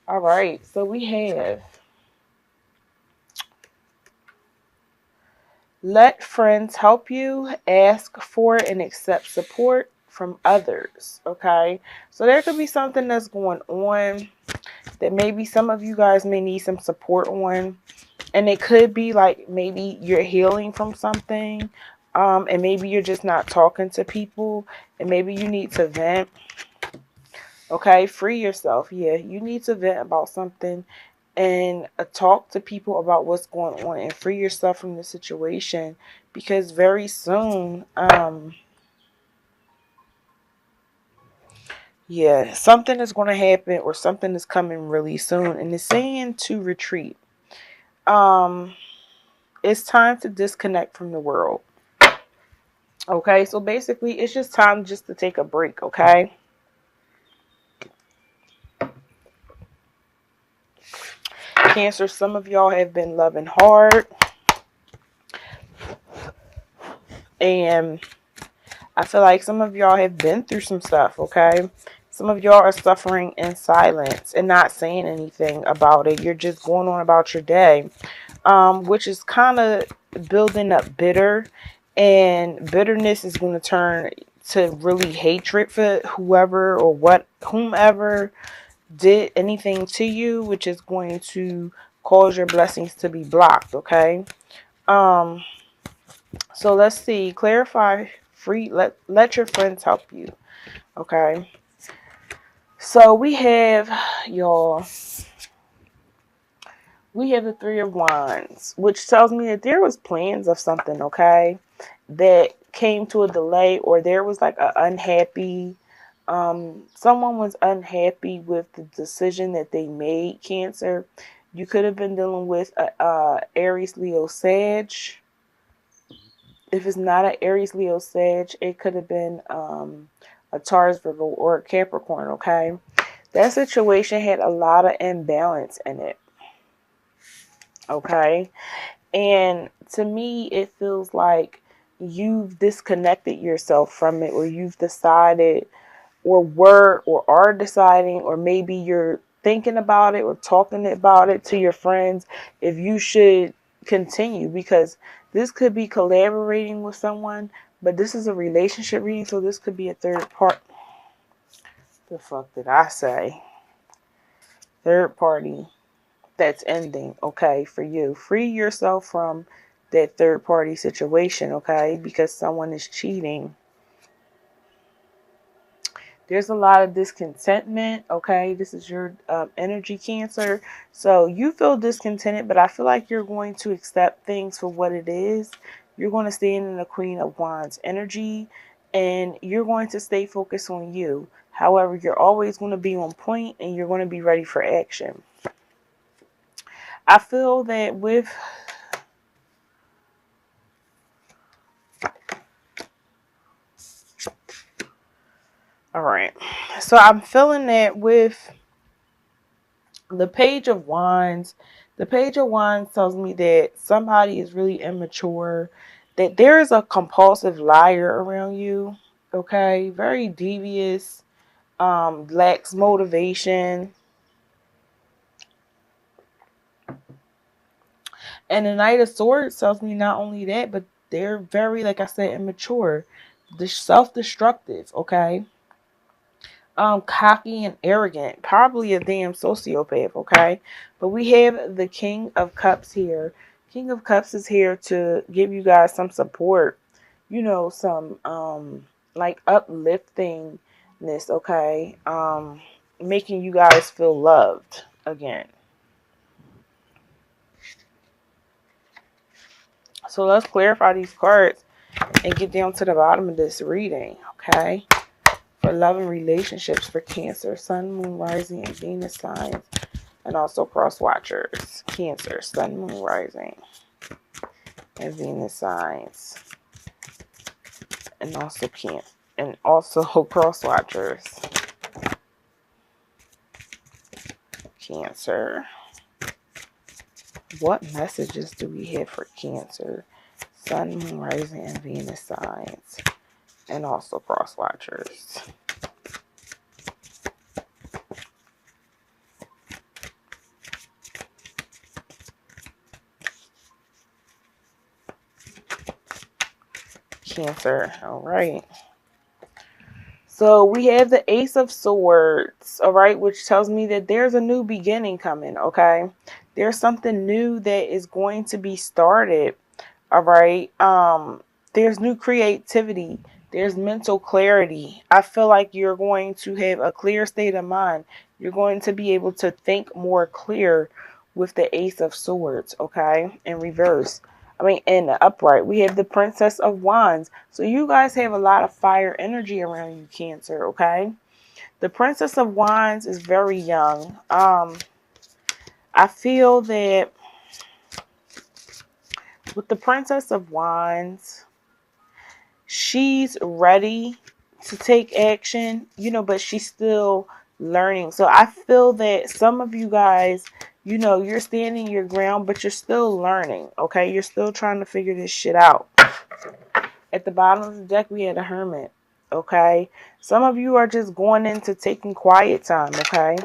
All right, so we have let friends help you, ask for and accept support from others. Okay, so there could be something that's going on that maybe some of you guys may need some support on. And it could be like maybe you're healing from something, and maybe you're just not talking to people, and maybe you need to vent. Okay, free yourself. Yeah, you need to vent about something and talk to people about what's going on and free yourself from the situation because very soon, yeah, something is going to happen or something is coming really soon, and it's saying to retreat. Um, it's time to disconnect from the world. Okay, so basically, it's just time just to take a break. Okay, Cancer, some of y'all have been loving hard, and I feel like some of y'all have been through some stuff. Okay, some of y'all are suffering in silence and not saying anything about it. You're just going on about your day, which is kind of building up bitter, and bitterness is going to turn to really hatred for whoever or whomever did anything to you, which is going to cause your blessings to be blocked. Okay, um so let's see, clarify, free, let your friends help you. Okay, so we have, y'all, we have the Three of Wands, which tells me that there was plans of something, okay, that came to a delay, or there was like an unhappy, someone was unhappy with the decision that they made, Cancer. You could have been dealing with a Aries, Leo, Sag. If it's not an Aries, Leo, Sag, it could have been a Taurus, Virgo, or a Capricorn, okay? That situation had a lot of imbalance in it, okay? And to me, it feels like you've disconnected yourself from it, or you've decided, or were, or are deciding, or maybe you're thinking about it or talking about it to your friends if you should continue, because this could be collaborating with someone, but this is a relationship reading, so this could be a third part. The fuck did I say? Third party that's ending, okay, for you. Free yourself from that third party situation, okay, because someone is cheating. There's a lot of discontentment, okay? This is your energy, Cancer. So you feel discontented, but I feel like you're going to accept things for what it is. You're going to stand in the Queen of Wands energy, and you're going to stay focused on you. However, you're always going to be on point, and you're going to be ready for action. I feel that with all right. So I'm feeling that with the Page of Wands. The Page of Wands tells me that somebody is really immature, that there is a compulsive liar around you, okay? Very devious, lacks motivation. And the Knight of Swords tells me not only that, but they're very, like I said, immature, self-destructive, okay? Cocky and arrogant, probably a damn sociopath, okay? But we have the King of Cups here. King of Cups is here to give you guys some support, you know, some like upliftingness, okay? Making you guys feel loved again. So let's clarify these cards and get down to the bottom of this reading, okay? For love and relationships for Cancer, Sun, Moon, Rising, and Venus signs, and also cross watchers. Cancer, Sun, Moon, Rising, and Venus signs, and also cross watchers. Cancer. What messages do we have for Cancer? Sun, Moon, Rising, and Venus signs, and also cross watchers. Cancer. All right. So we have the Ace of Swords, all right, which tells me that there's a new beginning coming, okay? There's something new that is going to be started, all right? There's new creativity. There's mental clarity. I feel like you're going to have a clear state of mind. You're going to be able to think more clear with the Ace of Swords, okay? In reverse. I mean, in the upright, we have the Princess of Wands. So you guys have a lot of fire energy around you, Cancer, okay? The Princess of Wands is very young. I feel that with the Princess of Wands, she's ready to take action, but she's still learning. So I feel that some of you guys, you're standing your ground, but you're still learning, okay? You're still trying to figure this shit out. At the bottom of the deck, we had a Hermit, okay? Some of you are just going into taking quiet time, okay?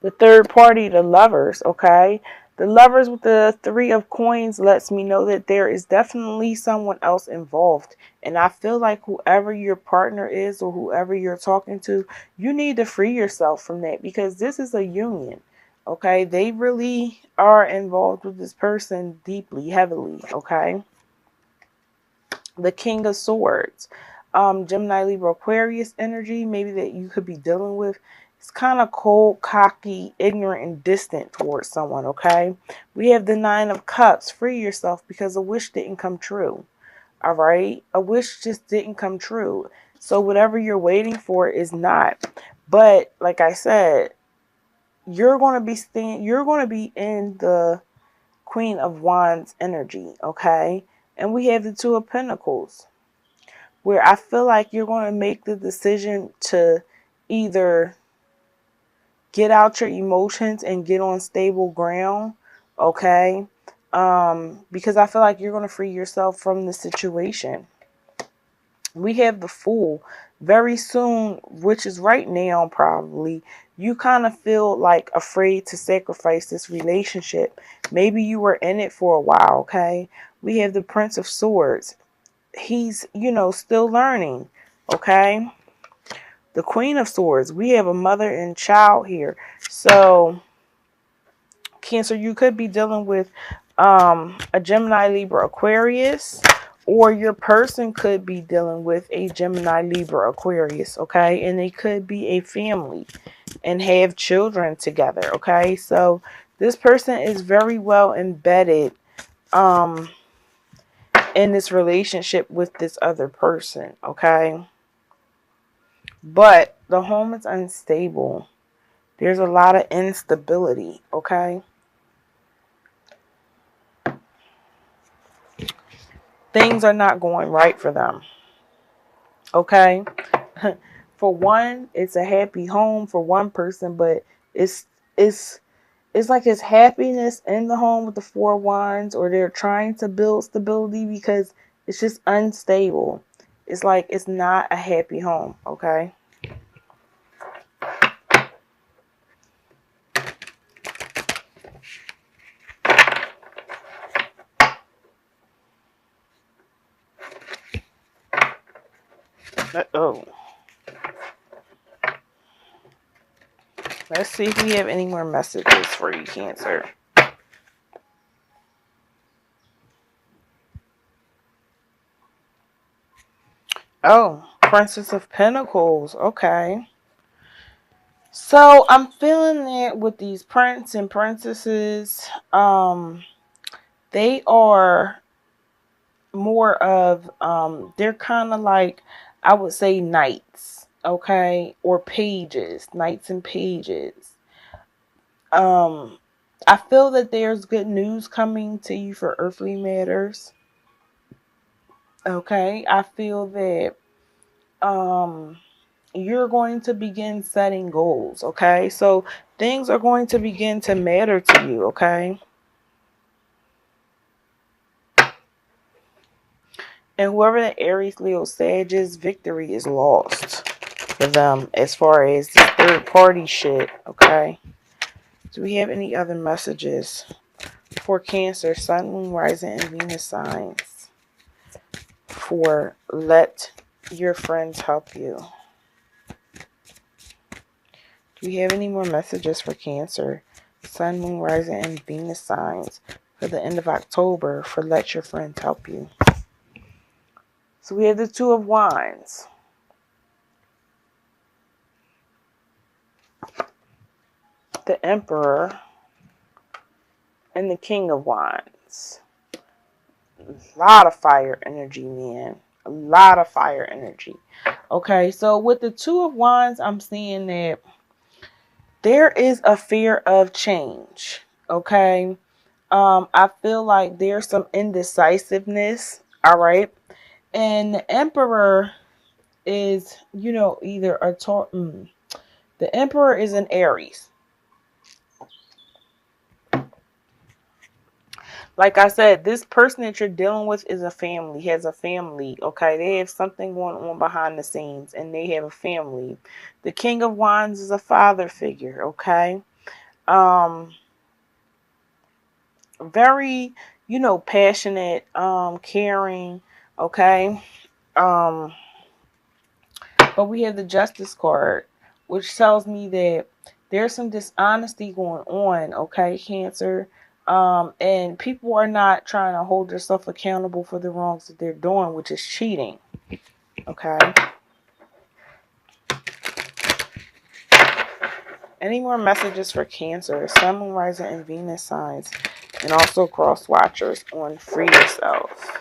The third party, the Lovers, okay? The Lovers with the Three of Coins lets me know that there is definitely someone else involved. And I feel like whoever your partner is or whoever you're talking to, you need to free yourself from that because this is a union, okay? They really are involved with this person deeply, heavily, okay? The King of Swords. Gemini, Libra, Aquarius energy, maybe that you could be dealing with. It's kind of cold, cocky, ignorant, and distant towards someone, okay? We have the Nine of Cups. Free yourself because a wish didn't come true, all right? A wish just didn't come true. So whatever you're waiting for is not. But like I said, you're going to be in the Queen of Wands energy, okay? And we have the Two of Pentacles, where I feel like you're going to make the decision to either get out your emotions and get on stable ground, okay? Because I feel like you're going to free yourself from the situation. We have the Fool. Very soon, which is right now probably, you kind of feel like afraid to sacrifice this relationship. Maybe you were in it for a while, okay? We have the Prince of Swords. He's, still learning, okay? The Queen of Swords. We have a mother and child here. So, Cancer, you could be dealing with a Gemini, Libra, Aquarius, or your person could be dealing with a Gemini, Libra, Aquarius, okay? And they could be a family and have children together, okay? So, this person is very well embedded in this relationship with this other person, okay? But the home is unstable. There's a lot of instability, okay? Things are not going right for them, okay? For one, it's a happy home for one person, but it's it's it's like it's happiness in the home with the Four of Wands, or they're trying to build stability because it's just unstable. It's like it's not a happy home, okay? Oh. Let's see if we have any more messages for you, Cancer. Oh, Princess of Pentacles. Okay. So I'm feeling that with these prince and princesses, they are more of, they're kind of like, I would say knights, okay, or pages, knights and pages. I feel that there's good news coming to you for earthly matters. Okay, I feel that you're going to begin setting goals, okay? So things are going to begin to matter to you, okay? And whoever the Aries, Leo, Sag is, victory is lost for them as far as the third party shit, okay? Do we have any other messages for Cancer, Sun, Moon, Rising, and Venus signs? for let your friends help you. Do you have any more messages for Cancer, Sun, Moon, Rising, and Venus signs for the end of October for let your friends help you? So we have the Two of Wands. The Emperor and the King of Wands. A lot of fire energy, man. A lot of fire energy. Okay, so with the Two of Wands, I'm seeing that there is a fear of change. Okay. I feel like there's some indecisiveness. All right. And the Emperor is, either a the Emperor is an Aries. Like I said, this person that you're dealing with is a family, has a family, okay? They have something going on behind the scenes, and they have a family. The King of Wands is a father figure, okay? Very, passionate, caring, okay? Um, but we have the Justice card, which tells me that there's some dishonesty going on, okay, Cancer? And people are not trying to hold themselves accountable for the wrongs that they're doing, which is cheating, okay? Any more messages for Cancer, Sun, Moon, Rising, and Venus signs, and also cross watchers on Free Yourself?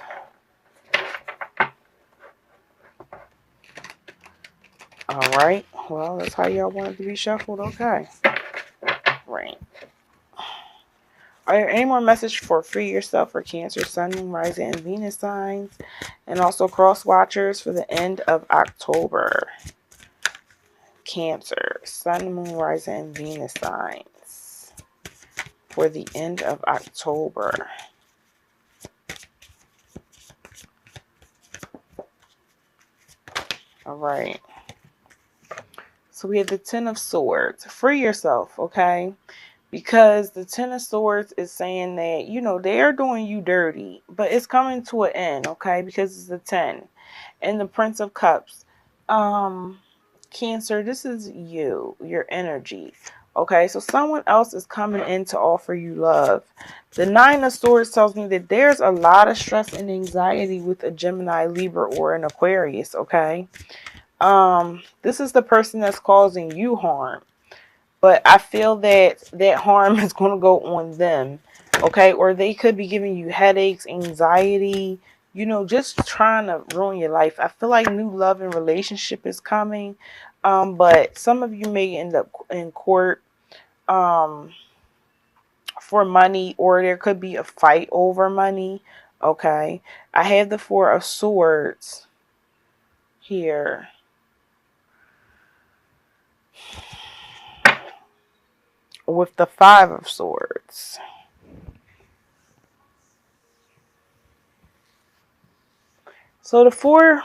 All right. Well, that's how y'all want it to be shuffled. Okay. Right. Are there any more message for Free Yourself for Cancer, Sun, Moon, Rising, and Venus signs, and also cross watchers for the end of October? Cancer, Sun, Moon, Rising, and Venus signs for the end of October. All right. So we have the Ten of Swords. Free yourself, okay? Because the Ten of Swords is saying that, they are doing you dirty, but it's coming to an end, okay? Because it's the 10. And the Prince of Cups. Cancer, this is you, your energy. Okay, so someone else is coming in to offer you love. The Nine of Swords tells me that there's a lot of stress and anxiety with a Gemini, Libra, or an Aquarius, okay? This is the person that's causing you harm. But I feel that that harm is going to go on them, okay? Or they could be giving you headaches, anxiety, just trying to ruin your life. I feel like new love and relationship is coming, but some of you may end up in court for money, or there could be a fight over money, okay? I have the Four of Swords here. With the Five of Swords. So the four...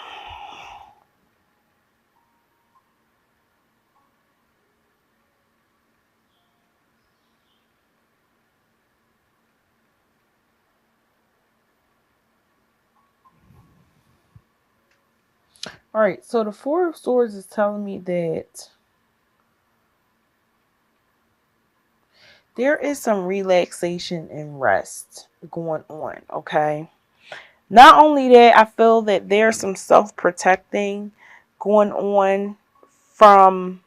All right, so the Four of Swords is telling me that there is some relaxation and rest going on, okay? Not only that, I feel that there's some self-protecting going on from...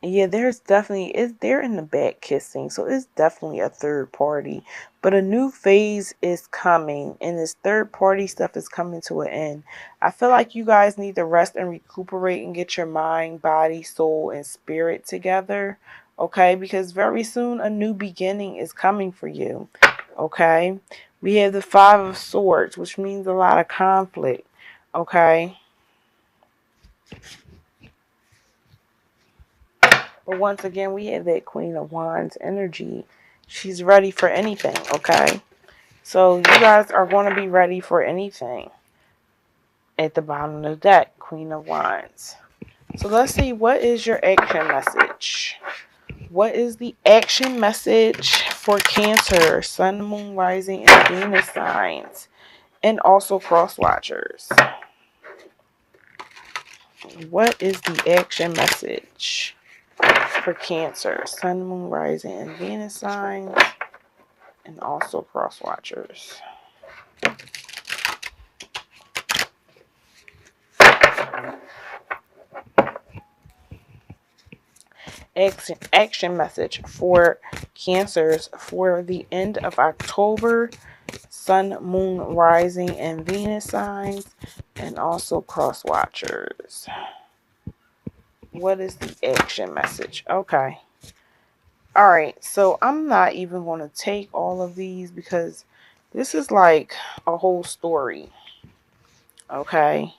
Yeah, they're in the back kissing, so it's definitely a third party. But a new phase is coming, and this third party stuff is coming to an end. I feel like you guys need to rest and recuperate and get your mind, body, soul, and spirit together, okay? Because very soon a new beginning is coming for you, okay? We have the Five of Swords, which means a lot of conflict, okay? But once again, we have that Queen of Wands energy. She's ready for anything, okay? So you guys are going to be ready for anything. At the bottom of the deck, Queen of Wands. So let's see, what is your action message? What is the action message for Cancer, Sun, Moon, Rising, and Venus signs and also cross watchers. What is the action message for Cancer, Sun, Moon, Rising, and Venus signs, and also cross watchers? Action message for Cancers for the end of October, Sun, Moon, Rising, and Venus signs, and also cross watchers. What is the action message? Okay. All right. So I'm not even going to take all of these because this is like a whole story. Okay.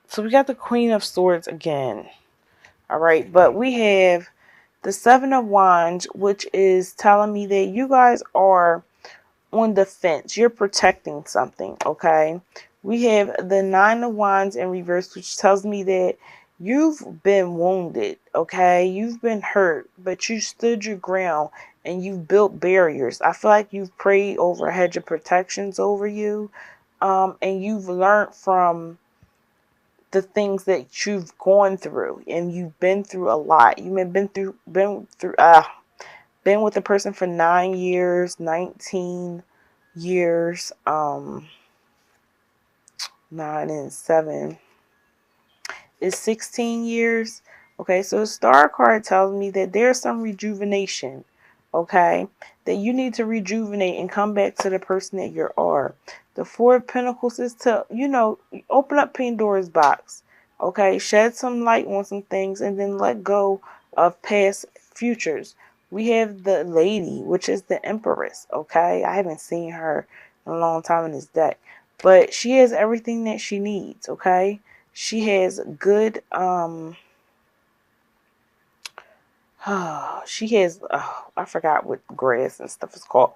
So we got the Queen of Swords again. All right. But we have the Seven of Wands, which is telling me that you guys are on the fence. You're protecting something, okay? We have the Nine of Wands in reverse, which tells me that you've been wounded, okay? You've been hurt, but you stood your ground and you've built barriers. I feel like you've prayed over a hedge of protections over you, and you've learned from the things that you've gone through, and you've been through a lot. You've been with a person for 9 years, 19 years, 9 and 7 is 16 years. Okay, so the star card tells me that there's some rejuvenation, okay, that you need to rejuvenate and come back to the person that you are. The Four of Pentacles is to, open up Pandora's box, okay, shed some light on some things and then let go of past futures. We have the Lady, which is the Empress, okay. I haven't seen her in a long time in this deck, but she has everything that she needs, okay. She has good, she has, I forgot what grass and stuff is called,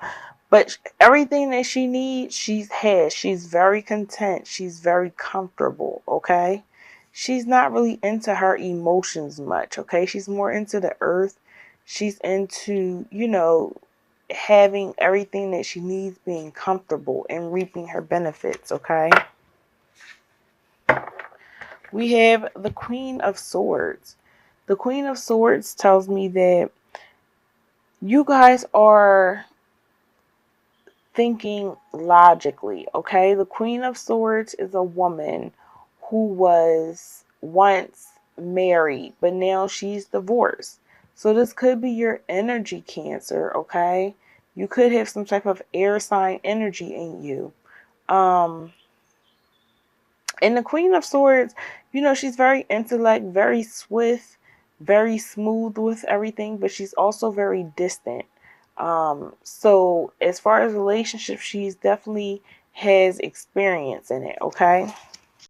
but everything that she needs, she has. She's very content. She's very comfortable, okay? She's not really into her emotions much, okay? She's more into the earth. She's into, having everything that she needs, being comfortable and reaping her benefits, okay? We have the Queen of Swords. The Queen of Swords tells me that you guys are thinking logically, okay? The Queen of Swords is a woman who was once married, but now she's divorced. So this could be your energy, Cancer, okay? You could have some type of air sign energy in you. And the Queen of Swords, she's very intellect, very swift, very smooth with everything, but she's also very distant. So as far as relationships, she's definitely has experience in it, okay?